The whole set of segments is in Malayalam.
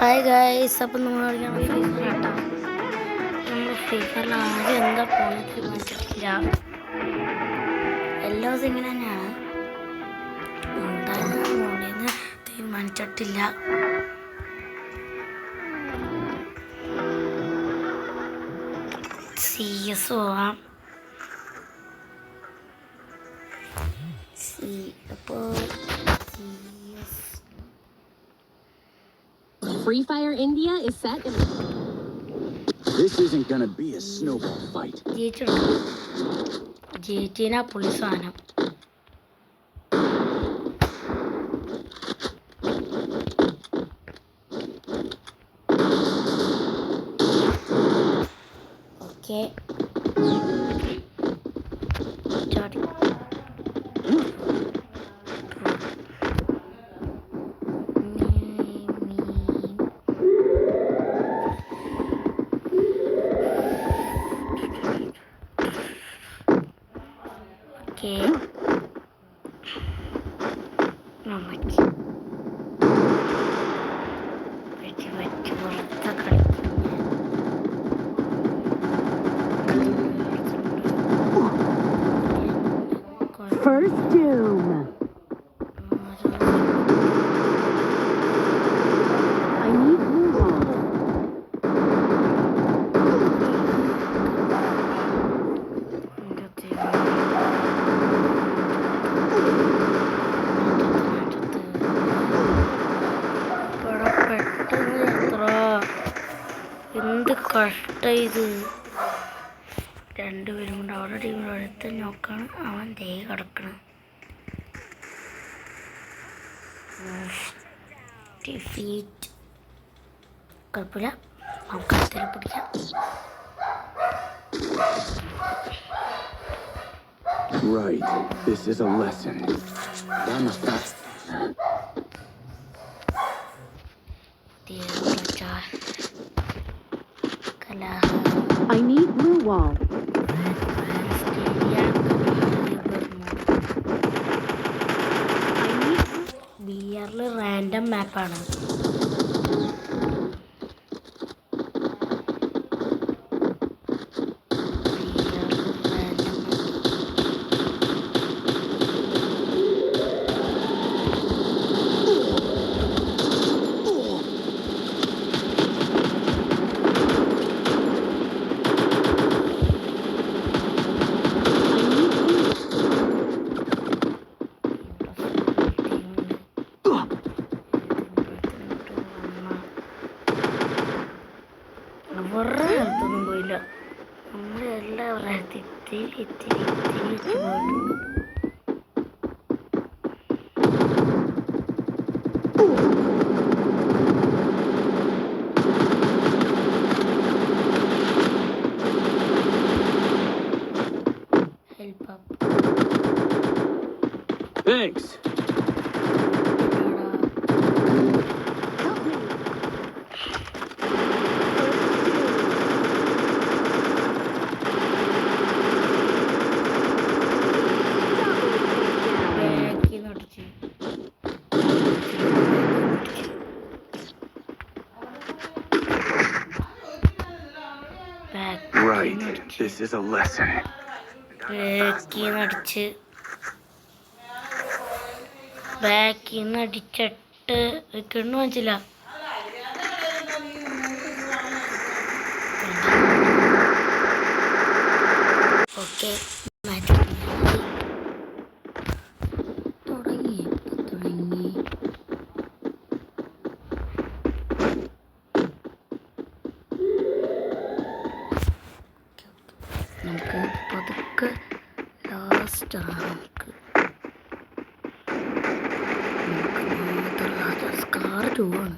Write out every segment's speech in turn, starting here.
ഹായ് ഗൈസ്, അപ്പം നമ്മൾ കളിക്കാൻ ഫ്രീഫർ ആട്ടോ. നമ്മൾ ഫ്രീഫറിൽ ആദ്യം എന്താ പോണെന്ന് തീരുമാനിച്ചിട്ടില്ല. എല്ലാ ദിവസം ഇങ്ങനെ തന്നെയാണ്. എന്തായാലും പോണെന്ന് തീരുമാനിച്ചിട്ടില്ല. CS പോവാം. അപ്പോൾ Free Fire India is set in... This isn't gonna be a snowball fight. ജയിച്ചിനാ പുളി സാധനം. Okay First doom. I need blue wall. എന്ത് കഷ്ടം ഇത്. രണ്ടുപേരും കൊണ്ട് അവരുടെ ടീമിൻ്റെ അടുത്ത് നോക്കാണ്. അവൻ ദേ കിടക്കണം. ഡിഫീറ്റ് കുഴപ്പമില്ല, നമുക്ക് അടുത്തേക്ക് പിടിക്കാം. Right, this is a lesson. I'm a fast. I need blue wall. ബിആറിൽ റാൻഡം മാപ്പാണ്. അവരുടെ അടുത്തൊന്നും പോയില്ല. നമ്മളെല്ലാവരുടെ അടുത്ത് ഇത്തിരി പോയിട്ടുണ്ട്. Help up. Thanks. Right, this is a lesson. ബാക്കിന്ന് അടിച്ചിട്ട് കിണ്ണു വാങ്ങിച്ചില്ല. ഓക്കെ തുടങ്ങി. നമുക്ക് പതുക്കെ ലാസ്റ്റാണ്. നമുക്ക് സ്കാർ 2 ആണ്.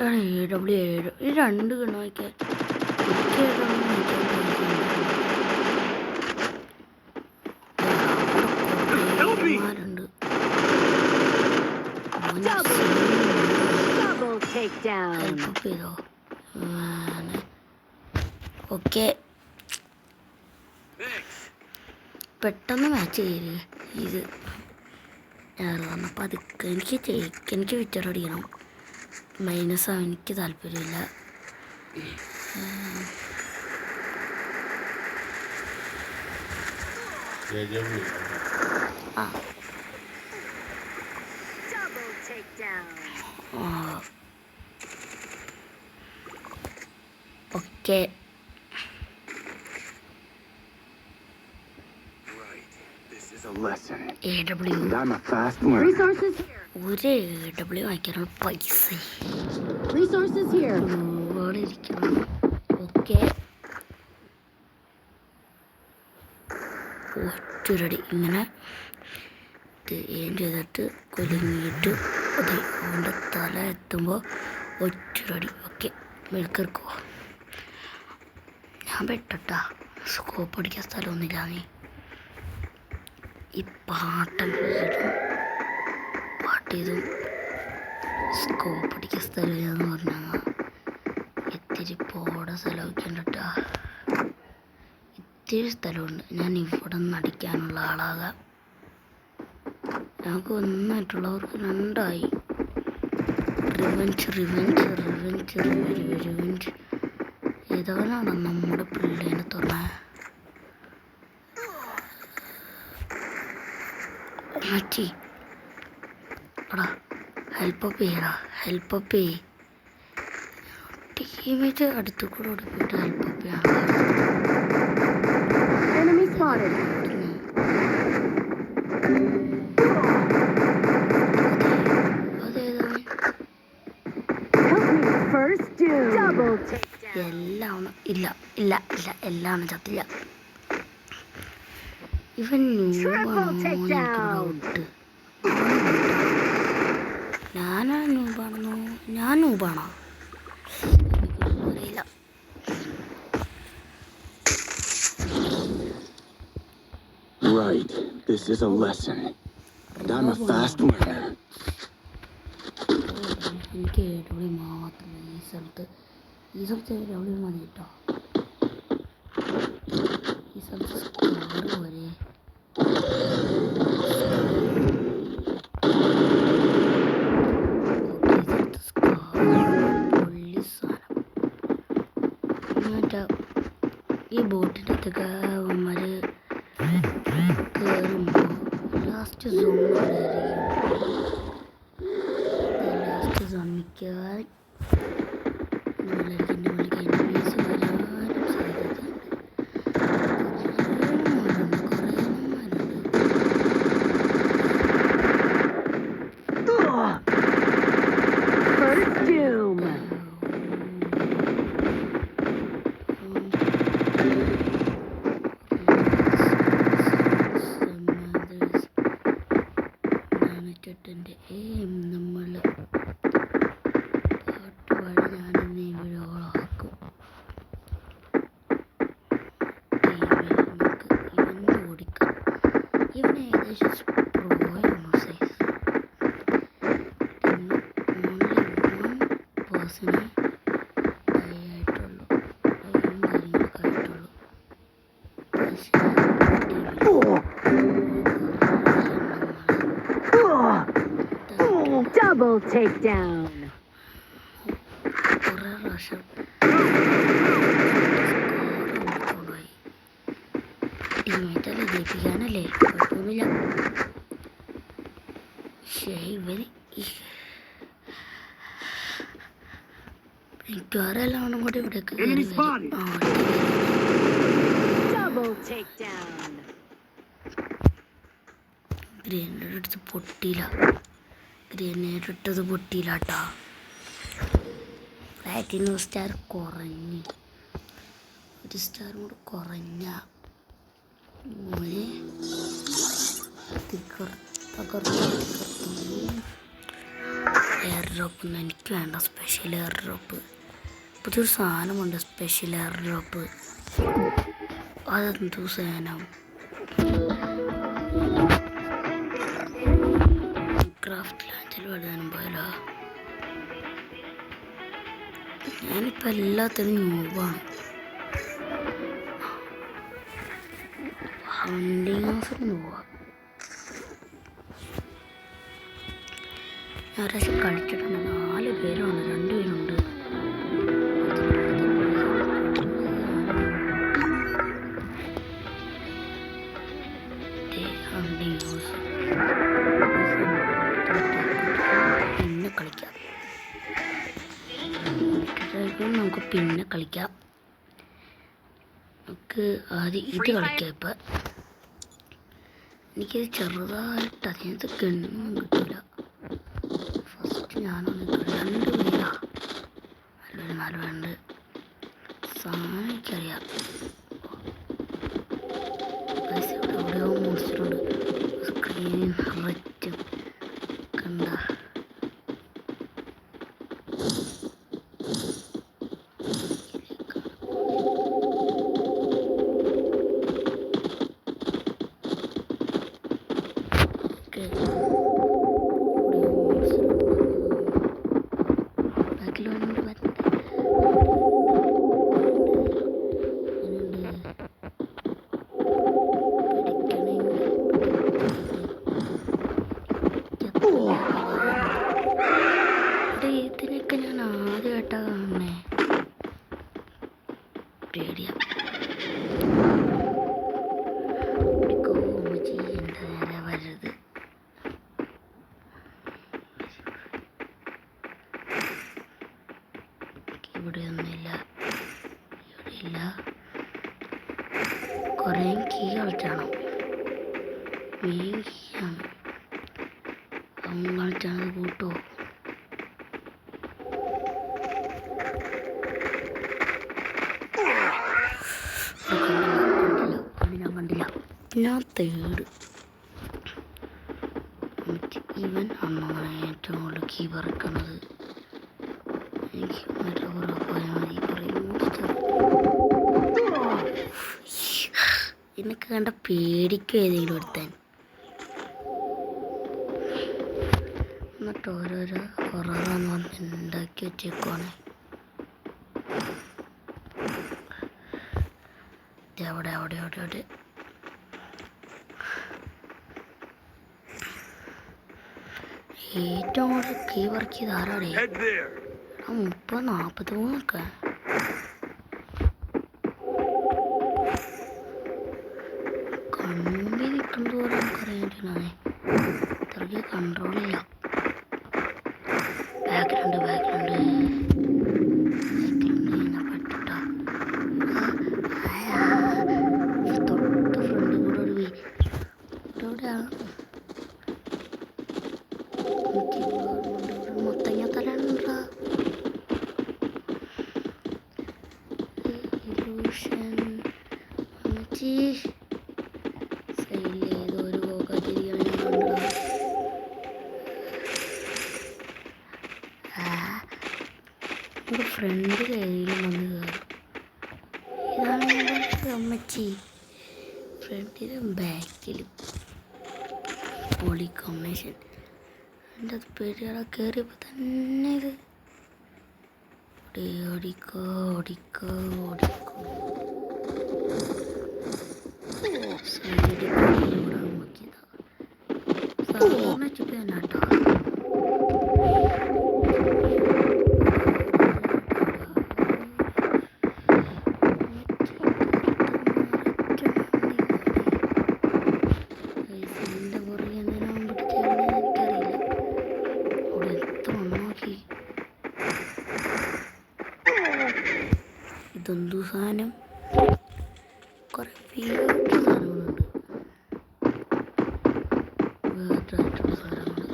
AW7 ഈ രണ്ട് ഗണ്ണ് വയ്ക്കാൻ takedown. ഹെൽപ്പ് ചെയ്തോ. ഓക്കെ, പെട്ടെന്ന് മാച്ച് ചെയ്യേ ഇത്. അപ്പോൾ അതൊക്കെ എനിക്ക് വിറ്റർ അടിക്കണം. മൈനസാണ്, എനിക്ക് താല്പര്യമില്ല. ആ okay, AW I'm a fast learner. Resources here. ഒരു AW വാങ്ങിക്കാനുള്ള പൈസ Resources here. ഒരുപാട് ഇരിക്കണം. ഓക്കെ, ഒറ്റൊരടി ഇങ്ങനെ ഏം ചെയ്തിട്ട് കുലുങ്ങിയിട്ട് അത് അവൻ്റെ തല എത്തുമ്പോൾ ഒറ്റൊരടി. ഓക്കെ, മെഴുക്കെടുക്കോ. ഞാൻ പെട്ടട്ടാ, സ്കോപ്പ് അടിക്കാൻ സ്ഥലമൊന്നുമില്ല. നീ ഈ പാട്ട് ചെയ്തും സ്കോപ്പ് അടിക്കാൻ സ്ഥലമില്ലെന്ന് പറഞ്ഞാൽ ഇത്തിരി പോടെ സ്ഥലം വയ്ക്കണ്ടട്ടാ. ഇത്തിരി സ്ഥലമുണ്ട്, ഞാൻ ഇവിടെ നിന്ന് അടിക്കാനുള്ള ആളാകാം. ഞങ്ങൾക്ക് ഒന്നായിട്ടുള്ളവർക്ക് രണ്ടായി. Revenge revenge revenge revenge. ഏതവനാണ് നമ്മുടെ പിള്ളേനെ തുറന്ന മാറ്റി. എടാ ഹെൽപ്പപ്പ് ചെയ്യടാ, ഹെൽപ്പപ്പ് ചെയ്യ്. ടീമേറ്റ് അടുത്തു കൂടെ ഓടിപ്പോയിട്ട് ഹെൽപ്പപ്പ് ചെയ്യണം. Enemy spotted. Help me first, dude. Double takedown. എല്ലാം ഇല്ല ഇല്ല ഇല്ല, എല്ലാം ചത്തില്ല. ഇവൻ ഞാനാ നൂബാണെന്നോ? ഞാൻ നൂബാണോ? അറിയില്ല. Right. This is a lesson. And I'm a fast learner. എനിക്ക് AW മാത്രമേ ഈ സ്ഥലത്ത് AW മതി കേട്ടോ. ഈ സ്ഥലത്ത് സ്കോർ വരെ ഈ ബോട്ടിൻ്റെ അകത്തൊക്കെ അവന്മാർ കയറുമ്പോൾ ലാസ്റ്റ് സോൺ ലാസ്റ്റ് സോൺ മിക്കവാറും നമ്മളെടുത്തിൻ്റെ മുകളിൽ എനിമീസ് വരാനും സാധ്യതയുണ്ട്. First doom. ന്റെ നമ്മൾ പാട്ടുപാടി ഞാനിന്ന് ഇവരോളാക്കും. ഇവന് ഓടിക്കാം. ഇവന് ഏകദേശം പ്രോയാണ് സൈസ്. ഓൺലി 1 പേഴ്സണേ ആയിട്ടുള്ളൂ, കാര്യങ്ങളൊക്കെ ആയിട്ടുള്ളൂ. Double takedown. കുറേ പ്രാവശ്യം ടീമേറ്റല്ലേ ജയിപ്പിക്കാനല്ലേ, കുഴപ്പമൊന്നുമില്ല. പക്ഷേ ഇവര് മിക്കവാറെല്ലാം കൂടെ ഇവിടേക്ക് കയറി വരും. Double takedown. ഗ്രനേഡ് എടുത്ത് പൊട്ടിയില്ല, ഗ്രനേഡ് ഇട്ടത് പൊട്ടിയില്ല കേട്ടോ. പ്ലാറ്റിനം സ്റ്റാർ കുറഞ്ഞ്, ഒരു സ്റ്റാർ കൂടെ കുറഞ്ഞ മോനെ എയർ ഡ്രോപ്പ് ഒന്നും എനിക്ക് വേണ്ട. സ്പെഷ്യൽ എയർ ഡ്രോപ്പ്, പുതിയൊരു സാധനമുണ്ട് സ്പെഷ്യൽ എയർ ഡ്രോപ്പ്. അതെന്തോ സാധനം? ക്രാഫ്റ്റ് ലാൻഡിൽ എഴുതാനും പോയാലോ? ഞാനിപ്പോൾ എല്ലാത്തിനും ന്യൂബാണ്. ഹണ്ടിങ് ഹൗസിന് പോവാം. ഞാൻ ഒരാഴ്ച കളിച്ചിട്ടുണ്ട്. 4 പേരാണ്, 2 പേരുണ്ട്. ഹണ്ടിങ് ഹൗസ് പിന്നെ കളിക്കാം. നമുക്ക് പിന്നെ കളിക്കാം. നമുക്ക് ആദ്യം ഇത് കളിക്കാം. ഇപ്പം എനിക്കിത് ചെറുതായിട്ട് അതിനകത്ത് ഗണ്ണൊന്നും കിട്ടില്ല. ഫസ്റ്റ് ഞാനൊന്ന് 2 പേരാ, 4 പേരുണ്ട്. സാധനം എനിക്കറിയാം. എവിടെയോ മോണിച്ചിട്ടുണ്ട്. സ്ക്രീനിൽ നിറച്ചും കണ്ട ഇതിനൊക്കെ ഞാൻ ആദ്യമായിട്ടാണ് കാണണേ. പേടിയാ. എൻ്റെ നേരെ വരരുത്. ഇവിടെ ഒന്നുമില്ല, ഇവിടെ ഇല്ല. കുറേ കീ കളിച്ചാണ്. മെയിൻ കീയാണ് അവൻ കളിച്ചാണ്. കൂട്ടോ കണ്ടില്ല. ഞാൻ തേട് ഇവൻ അമ്മമാണ് ഏറ്റവും കൂടുതൽ കീ പറക്കണത്. എനിക്ക് മറ്റേ ഉറപ്പായ മതി എന്നൊക്കെ കണ്ട പേടിക്കും ഏതെങ്കിലും എടുത്താൻ. എന്നിട്ട് ഓരോരോ ഹൊററാന്ന് പറഞ്ഞ് ഉണ്ടാക്കി വെച്ചേക്കുവാണ്. അവിടെ അവിടെ അവിടെ അവിടെ ഏറ്റവും കൂടുതൽ കീ വർക്ക് ചെയ്ത് ആരാടേ? 30-43 കമ്പി നിൽക്കുന്നത് പോലെ നമുക്കറിയാൻ ഇത്രയ്ക്ക് കൺട്രോളില്ല. ബാക്കിലുണ്ട് പറ്റിട്ടാ. തൊട്ട് ഫ്രണ്ടിൽ കൂടെ ഒരു ഇവിടെയാ മൊത്തങ്ങ തലണ്ടാ. സൈഡിൽ ഏതോ ഒരു കോക്കാച്ചിരിക്കണം ഞാൻ കണ്ടോ. നമ്മുടെ ഫ്രണ്ട് കയ്യിലും വന്ന് കയറും. ഇതാണ് അമ്മച്ചി. ഫ്രണ്ടിലും ബാക്കിലും പൊളി കോമ്പിനേഷൻ. എൻ്റെ അത് പേടിയാളെ കയറിയപ്പോൾ തന്നെ ഇത് ഓടിക്കോ ഓടിക്കോ ഓടിക്കോ. സൈഡിൽ കൂടെ നോക്കിയതാ. സാധാരണ ചുറ്റി തന്നെ കേട്ടോ. ഇതെന്തു സാധനം? കുറെ വീട്ടിൽ സാധനങ്ങളുണ്ട്. വേറായിട്ടുള്ള സാധനങ്ങൾ.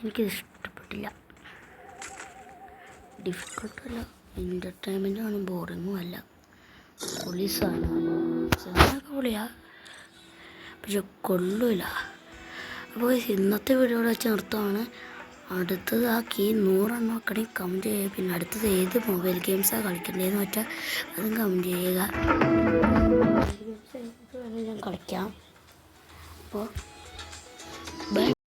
എനിക്കിത് ഇഷ്ടപ്പെട്ടില്ല. ഡിഫിക്കൽട്ടല്ല, എൻ്റർടൈൻമെൻറ്റാണ്, ബോറിങ്ങും അല്ല. പൊളി സാധനമാണ്. സാധനമൊക്കെ പൊളിയാ, പക്ഷെ കൊള്ളൂല. അപ്പോൾ ഇന്നത്തെ വീഡിയോ വെച്ച് നിർത്താണ്. അടുത്തത് ആക്കി 100 നോക്കണേ കമൻറ്റ് ചെയ്യുക. പിന്നെ അടുത്തത് ഏത് മൊബൈൽ ഗെയിംസാണ് കളിക്കേണ്ടതെന്ന് വെച്ചാൽ അതും കമൻറ്റ് ചെയ്യുക. ഞാൻ കളിക്കാം. അപ്പോൾ